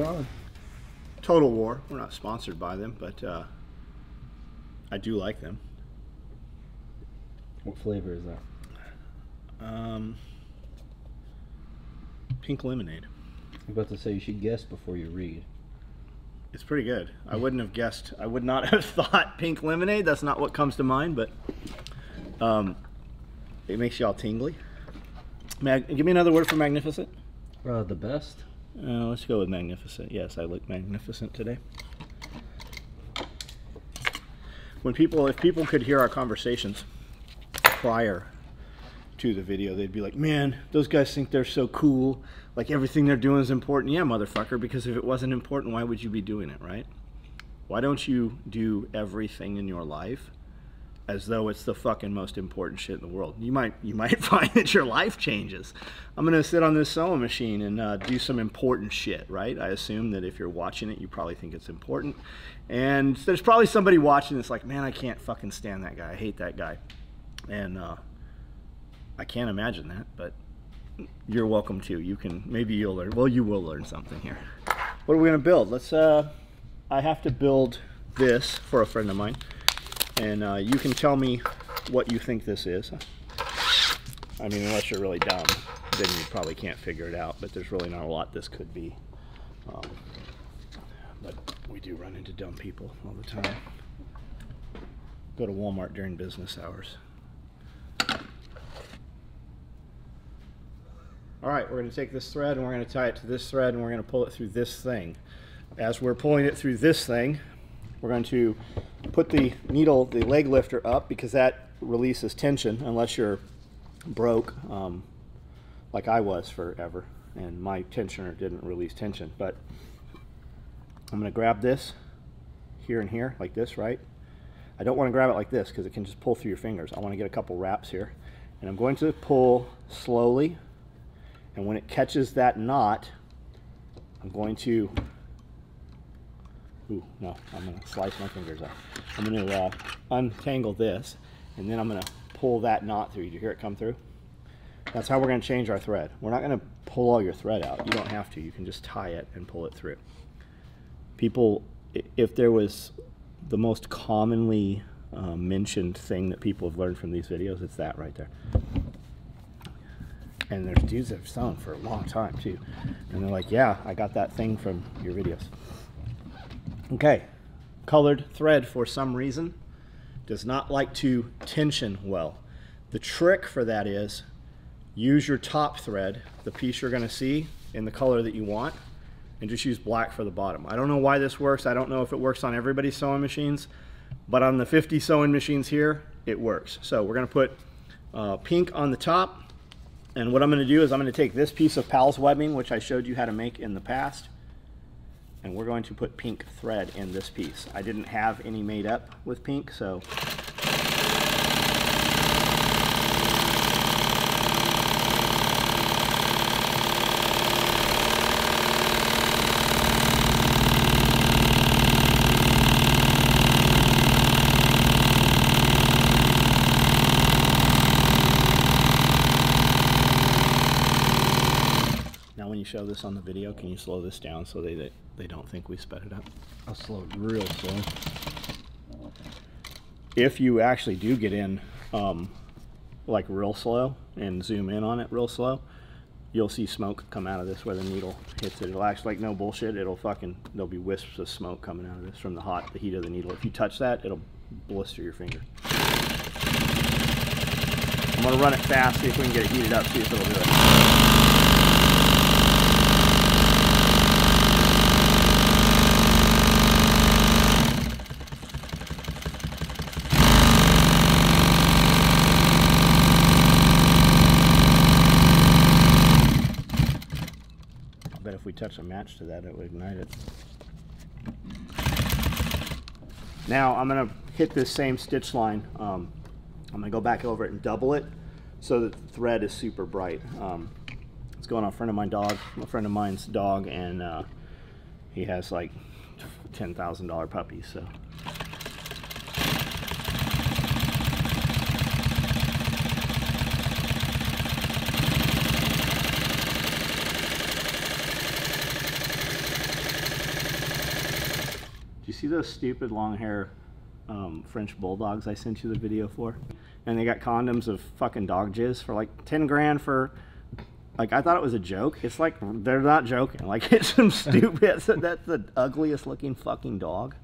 We're on. Total War. We're not sponsored by them, but I do like them. What flavor is that? Pink lemonade. I'm about to say you should guess before you read. It's pretty good. I wouldn't have guessed. I would not have thought pink lemonade. That's not what comes to mind, but it makes you all tingly. Give me another word for magnificent. The best. Let's go with magnificent. Yes, I look magnificent today. If people could hear our conversations prior to the video, they'd be like, man, those guys think they're so cool. Like everything they're doing is important. Yeah, motherfucker, because if it wasn't important, why would you be doing it, right? Why don't you do everything in your life as though it's the fucking most important shit in the world? You might find that your life changes. I'm gonna sit on this sewing machine and do some important shit, right? I assume that if you're watching it, you probably think it's important. And there's probably somebody watching that's like, man, I can't fucking stand that guy. I hate that guy. And I can't imagine that, but you're welcome to. You can, maybe you'll learn. Well, you will learn something here. What are we gonna build? Let's, I have to build this for a friend of mine. And you can tell me what you think this is. I mean, unless you're really dumb, then you probably can't figure it out, but there's really not a lot this could be. But we do run into dumb people all the time. Go to Walmart during business hours. All right, we're gonna take this thread and we're gonna tie it to this thread and we're gonna pull it through this thing. As we're pulling it through this thing, we're going to put the needle, the leg lifter up, because that releases tension unless you're broke, like I was forever, and my tensioner didn't release tension. But I'm going to grab this here and here, like this, right? I don't want to grab it like this because it can just pull through your fingers. I want to get a couple wraps here. And I'm going to pull slowly, and when it catches that knot, I'm going to... Ooh, no, I'm going to slice my fingers off. I'm going to untangle this, and then I'm going to pull that knot through. Did you hear it come through? That's how we're going to change our thread. We're not going to pull all your thread out. You don't have to. You can just tie it and pull it through. People, if there was the most commonly mentioned thing that people have learned from these videos, it's that right there. And there's dudes that have sewn for a long time, too. And they're like, yeah, I got that thing from your videos. Okay, colored thread for some reason does not like to tension well. The trick for that is use your top thread, the piece you're going to see in the color that you want, and just use black for the bottom. I don't know why this works. I don't know if it works on everybody's sewing machines, but on the 50 sewing machines here, it works. So we're going to put pink on the top, and what I'm going to do is I'm going to take this piece of Pal's webbing, which I showed you how to make in the past, and we're going to put pink thread in this piece. I didn't have any made up with pink, so show this on the video, can you slow this down so they don't think we sped it up? I'll slow it real slow. If you actually do get in like real slow and zoom in on it real slow, you'll see smoke come out of this where the needle hits it. It'll actually, like, no bullshit, there'll be wisps of smoke coming out of this from the heat of the needle. If you touch that, it'll blister your finger. I'm gonna run it fast, see if we can get it heated up, see if it'll do it. If we touch a match to that, it would ignite it. Now I'm going to hit this same stitch line. I'm going to go back over it and double it so that the thread is super bright. It's going on a friend of mine's dog, and he has like $10,000 puppies, so. you see those stupid long hair French bulldogs I sent you the video for? And they got condoms of fucking dog jizz for like 10 grand for, like, I thought it was a joke. It's like, they're not joking. Like, it's some stupid, that's the ugliest looking fucking dog.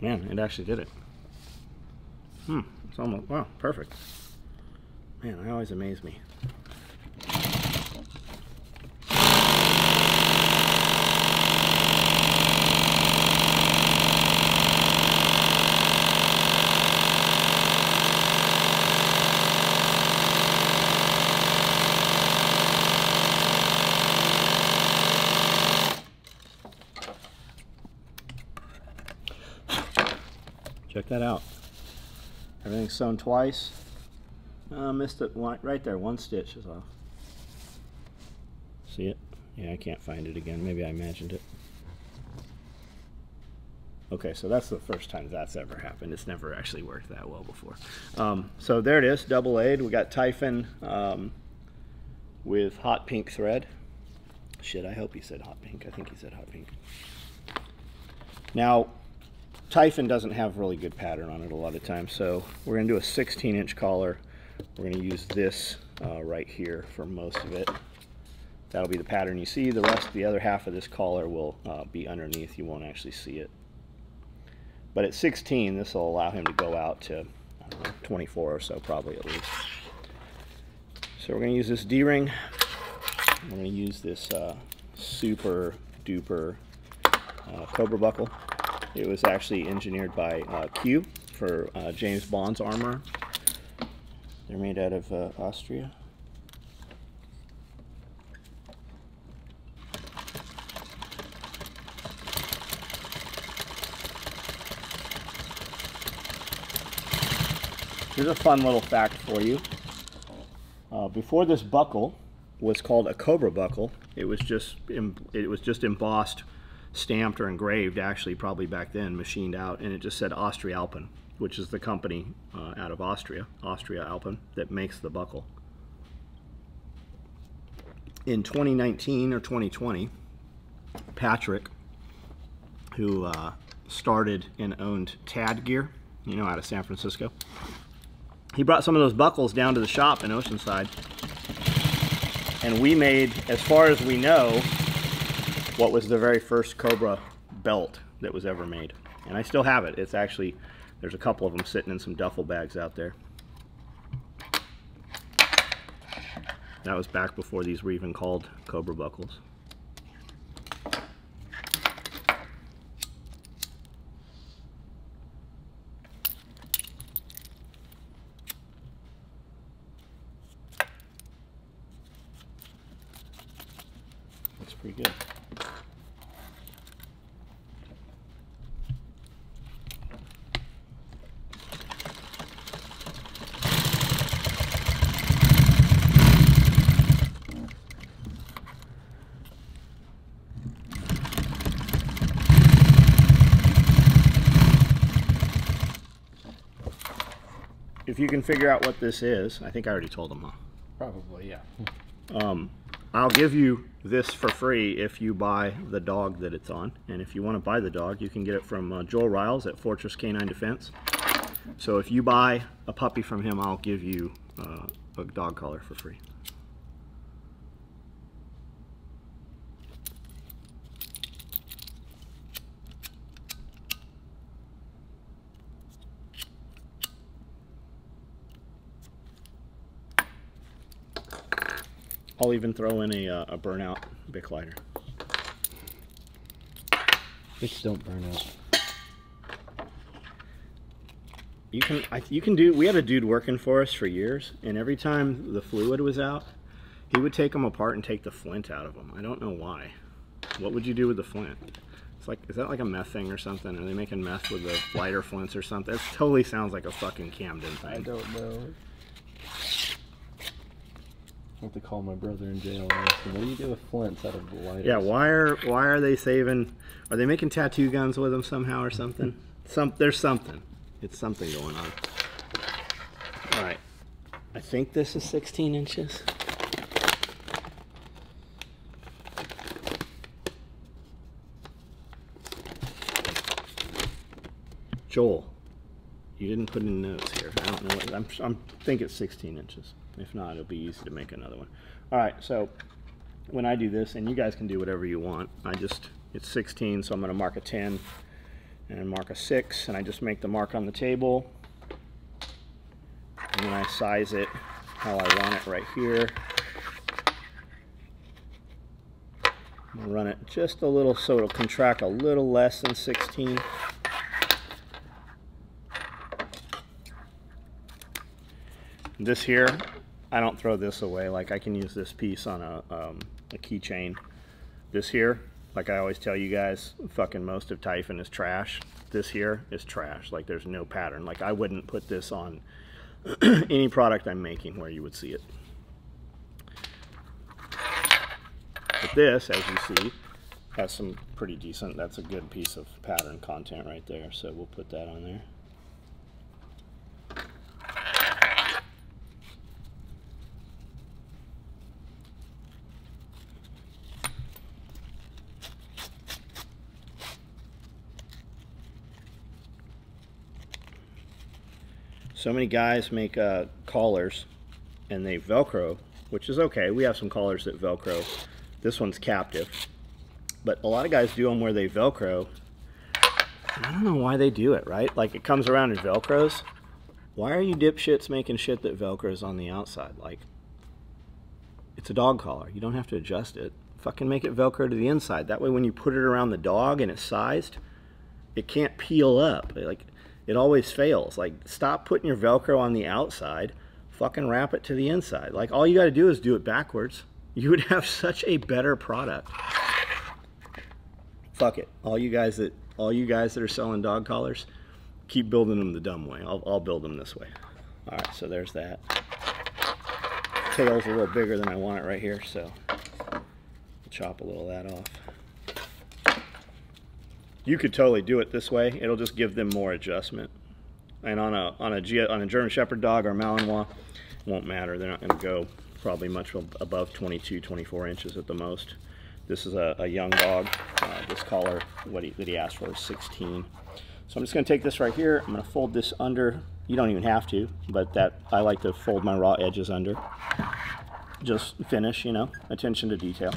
Man, it actually did it. It's almost, wow, perfect. Man, that always amaze me. Check that out. Everything's sewn twice. Missed it right there. One stitch is off. See it? Yeah, I can't find it again. Maybe I imagined it. Okay, so that's the first time that's ever happened. It's never actually worked that well before. So there it is, double A'd. We got Typhon with hot pink thread. Shit, I hope he said hot pink. I think he said hot pink. Now, Typhon doesn't have really good pattern on it a lot of times, so we're going to do a 16-inch collar. We're going to use this right here for most of it. That'll be the pattern you see. The other half of this collar will be underneath. You won't actually see it. But at 16, this will allow him to go out to, I don't know, 24 or so, probably at least. So we're going to use this D-ring. We're going to use this super duper Cobra buckle. It was actually engineered by Q for James Bond's armor. They're made out of Austria. Here's a fun little fact for you. Before this buckle was called a Cobra buckle, it was just embossed, stamped or engraved, actually probably back then, machined out, and it just said Austria Alpen, which is the company out of Austria, Austria Alpen, that makes the buckle. In 2019 or 2020, Patrick, who started and owned Tad Gear, you know, out of San Francisco, he brought some of those buckles down to the shop in Oceanside, and we made, as far as we know, what was the very first Cobra belt that was ever made. And I still have it. It's actually, there's a couple of them sitting in some duffel bags out there. That was back before these were even called Cobra buckles. Looks pretty good. If you can figure out what this is, I think I already told them, huh? Probably, yeah. I'll give you this for free if you buy the dog that it's on. And if you want to buy the dog, you can get it from Joel Riles at Fortress Canine Defense. So if you buy a puppy from him, I'll give you a dog collar for free. I'll even throw in a burnout Bic lighter. Bics don't burn out. You can do. We had a dude working for us for years, and every time the fluid was out, he would take them apart and take the flint out of them. I don't know why. What would you do with the flint? It's like, is that like a meth thing or something? Are they making meth with the lighter flints or something? It totally sounds like a fucking Camden thing. I don't know. have to call my brother in jail and ask him, what do you do with flints out of the lighters? Yeah, why are they saving? Are they making tattoo guns with them somehow or something? There's something. It's something going on. All right, I think this is 16 inches. Joel, you didn't put in notes here. I don't know. I think it's 16 inches. If not, it'll be easy to make another one. All right, so when I do this, and you guys can do whatever you want, it's 16, so I'm gonna mark a 10 and mark a 6, and I just make the mark on the table, and then I size it how I want it right here. I'm gonna run it just a little so it'll contract a little less than 16. This here, I don't throw this away. Like, I can use this piece on a keychain. This here, like I always tell you guys, fucking most of Typhon is trash. This here is trash. Like, there's no pattern. Like, I wouldn't put this on any product I'm making where you would see it. But this, as you see, has some pretty decent, that's a good piece of pattern content right there. So we'll put that on there. So many guys make collars and they Velcro, which is okay. We have some collars that Velcro. This one's captive. But a lot of guys do them where they Velcro. And I don't know why they do it, right? Like, it comes around and Velcros. Why are you dipshits making shit that Velcros on the outside? Like, it's a dog collar. You don't have to adjust it. Fucking make it Velcro to the inside. That way when you put it around the dog and it's sized, it can't peel up. Like, it always fails. Like, stop putting your Velcro on the outside, fucking wrap it to the inside. Like, all you got to do is do it backwards. You would have such a better product. Fuck it. All you guys that are selling dog collars, keep building them the dumb way. I'll build them this way. All right, so there's that. Tail's a little bigger than I want it right here, so I'll chop a little of that off. You could totally do it this way. It'll just give them more adjustment. And on a German Shepherd dog or Malinois, it won't matter. They're not going to go probably much above 22, 24 inches at the most. This is a young dog. This collar, that he asked for, is 16. So I'm just going to take this right here. I'm going to fold this under. You don't even have to, but I like to fold my raw edges under. Just finish, you know, attention to detail.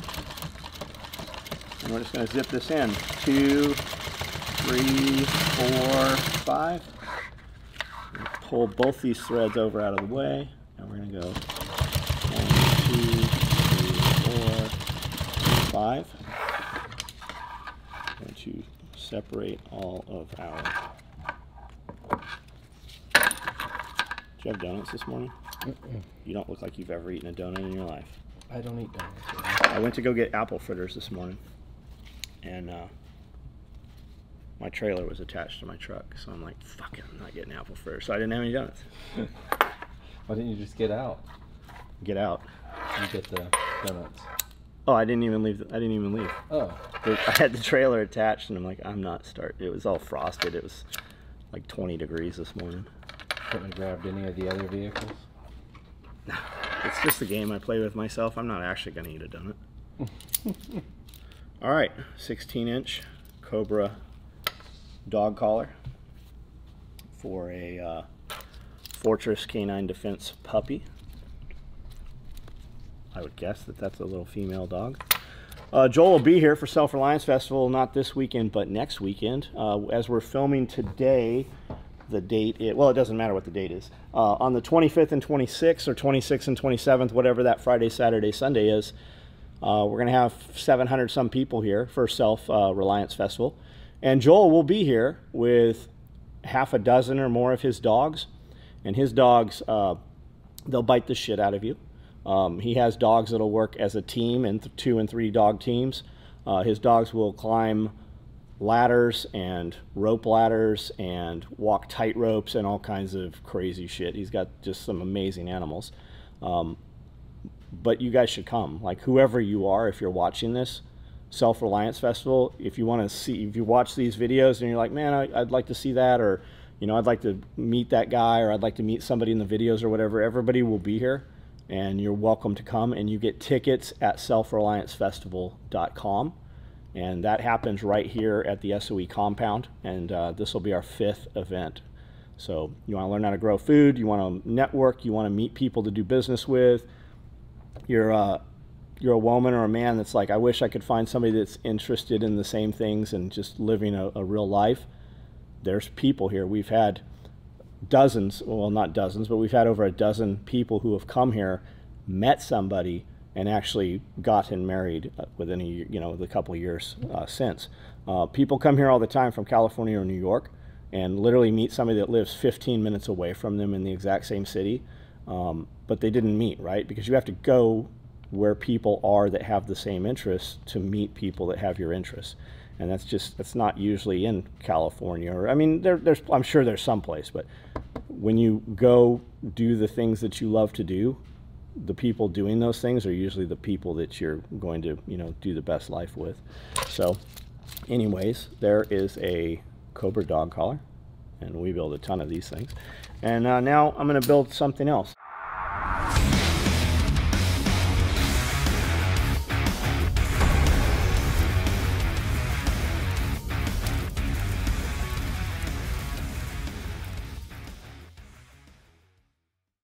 And we're just going to zip this in. 2, 3, 4, 5. Pull both these threads over out of the way. And we're going to go 1, 2, 3, 4, 5. I'm going to separate all of our... Did you have donuts this morning? You don't look like you've ever eaten a donut in your life. I don't eat donuts. I went to go get apple fritters this morning. And my trailer was attached to my truck, so I'm like, fuck it, I'm not getting apple fritters. So I didn't have any donuts. Why didn't you just get out? Get out. You get the donuts. Oh, I didn't even leave. Oh. I had the trailer attached, and I'm like, I'm not starting. It was all frosted. It was like 20 degrees this morning. Couldn't have grabbed any of the other vehicles? It's just a game I play with myself. I'm not actually going to eat a donut. All right, 16-inch Cobra dog collar for a Fortress Canine Defense puppy. I would guess that that's a little female dog. Joel will be here for Self-Reliance Festival, not this weekend, but next weekend. As we're filming today, the date, it doesn't matter what the date is. On the 25th and 26th, or 26th and 27th, whatever that Friday, Saturday, Sunday is, we're going to have 700 some people here for Self-Reliance Festival. And Joel will be here with half a dozen or more of his dogs. And his dogs, they'll bite the shit out of you. He has dogs that'll work as a team in 2 and 3 dog teams. His dogs will climb ladders and rope ladders and walk tight ropes and all kinds of crazy shit. He's got just some amazing animals. but you guys should come. Like, whoever you are, if you're watching this Self-Reliance Festival, if you want to see, if you watch these videos and you're like, man, I'd like to see that, or, you know, I'd like to meet that guy, or I'd like to meet somebody in the videos or whatever, everybody will be here, and you're welcome to come. And you get tickets at selfreliancefestival.com, and that happens right here at the SOE compound, and this will be our 5th event. So you want to learn how to grow food, you want to network, you want to meet people to do business with. You're a woman or a man that's like, I wish I could find somebody that's interested in the same things and just living a real life. There's people here. We've had dozens, well, not dozens, but we've had over a dozen people who have come here, met somebody, and actually gotten married within a couple of years since. People come here all the time from California or New York, and literally meet somebody that lives 15 minutes away from them in the exact same city, but they didn't meet, right? Because you have to go where people are that have the same interests to meet people that have your interests. And that's not usually in California, or, I mean, I'm sure there's some place, but when you go do the things that you love to do, the people doing those things are usually the people that you're going to, you know, do the best life with. So anyways, there is a Cobra dog collar, and we build a ton of these things. And now I'm going to build something else.